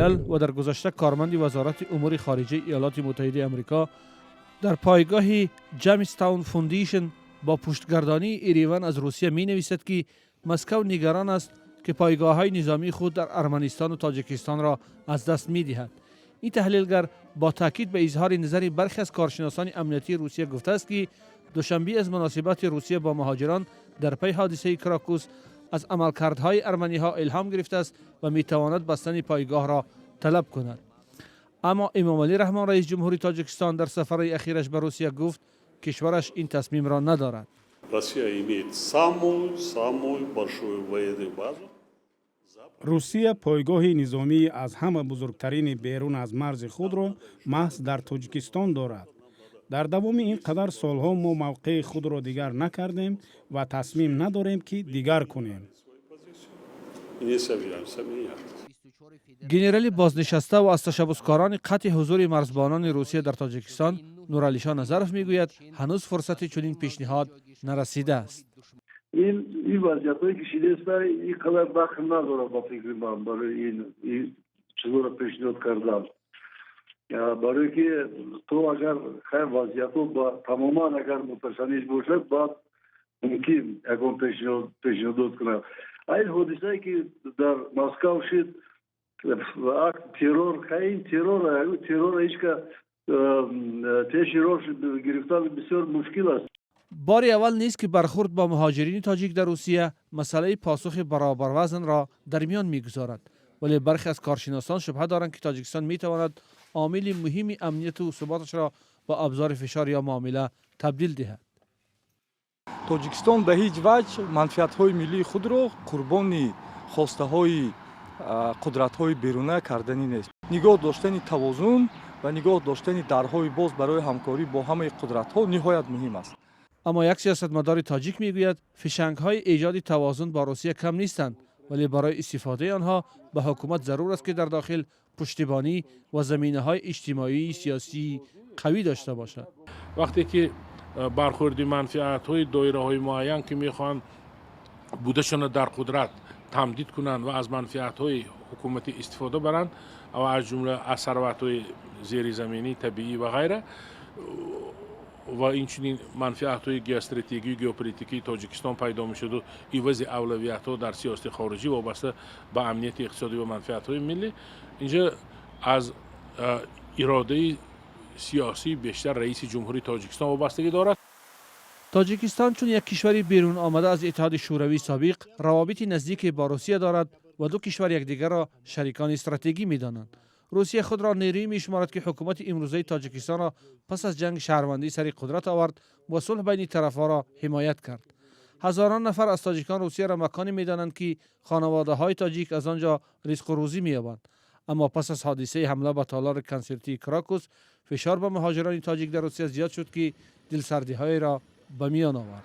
الملل و در گذشته کارمند وزارت امور خارجه ایالات متحده آمریکا در پایگاه جیمستاون فوندیشن با پشتگردانی ایریون از روسیه می نویسد که مسکو نگران است که پایگاه‌های نظامی خود در ارمنستان و تاجیکستان را از دست می دهد. این تحلیلگر با تاکید به اظهار نظر برخی از کارشناسان امنیتی روسیه گفته است که دوشنبه از مناسبات روسیه با مهاجران در پی حادثه کراکوس از عملکردهای ارمنی‌ها الهام گرفته است و می‌تواند بستن پایگاه را طلب کند. اما امامعلی رحمان رئیس جمهوری تاجیکستان در سفر اخیرش به روسیه گفت کشورش این تصمیم را ندارد. روسیه پایگاه نظامی از همه بزرگترین بیرون از مرز خود را محض در تاجیکستان دارد. در دوام این قدر سالها ما موقع خود را دیگر نکردیم و تصمیم نداریم که دیگر کنیم. گنرال بازنشسته و از تشبثکاران قطع حضور مرزبانان روسیه در تاجیکستان نورعلی شاه نظرов میگوید هنوز فرصت چنین پیشنهاد نرسیده است. این وضعیتی که شده است این قدر وقت نداره با فکر من برای این چیزا را پیشنهاد کردن. برای که تو اگر خیر وضعیت با تماما اگر متشنج باشد بعد ممکن اگر پیشنهاد کنه. این حادثه که در مسکو شد ترور خیلی ترور هیچ که تشریح گرفتن بسیار مشکل است. بار اول نیست که برخورد با مهاجرین تاجیک در روسیه مسئله پاسخ برابر وزن را در میان میگذارد، ولی برخی از کارشناسان شبهه دارند که تاجیکستان میتواند عامل مهم امنیت و ثباتش را با ابزار فشار یا معامله تبدیل دهد. تاجیکستان به هیچ وجه منفعت‌های ملی خود را قربانی خواسته‌های قدرت‌های بیرونه کردنی نیست. نگاه داشتن توازن و نگاه داشتن درهای باز برای همکاری با همه قدرت‌ها نهایت مهم است. اما یک سیاستمدار تاجیک میگوید فشنگ‌های ایجاد توازن با روسیه کم نیستند، ولی برای استفاده آنها به حکومت ضرور است که در داخل پشتیبانی و زمینه‌های اجتماعی سیاسی قوی داشته باشد. وقتی که برخورد منفعت‌های دایره‌های معین که می‌خوان بودشون در قدرت تمدید کنند و از منفعت‌های حکومتی استفاده برند و از جمله از ثروت‌های زیرزمینی طبیعی و غیره و این چنین منفعت‌های استراتژیکی ژئوپلیتیکی تاجیکستان پیدا می‌شد و عوض اولویت‌ها در سیاست خارجی وابسته به امنیت اقتصادی و منفعت‌های ملی اینجا از اراده سیاسی بیشتر رئیس جمهوری تاجیکستان وابستگی دارد. تاجیکستان چون یک کشوری بیرون آمده از اتحاد شوروی سابق روابط نزدیک با روسیه دارد و دو کشور یکدیگر را شریکان استراتژیکی می‌دانند. روسیه خود را نیرویی می‌شمارد که حکومت امروزه تاجیکستان را پس از جنگ شهروندی سر قدرت آورد و صلح بین طرف‌ها را حمایت کرد. هزاران نفر از تاجیکان روسیه را مکانی می‌دانند که خانواده‌های تاجیک از آنجا رزق و روزی می‌یابند. اما پس از حادثه حمله به تالار کنسرتی کراکوس فشار به مهاجران تاجیک در روسیه زیاد شد که دلسردی‌های را به میان آورد.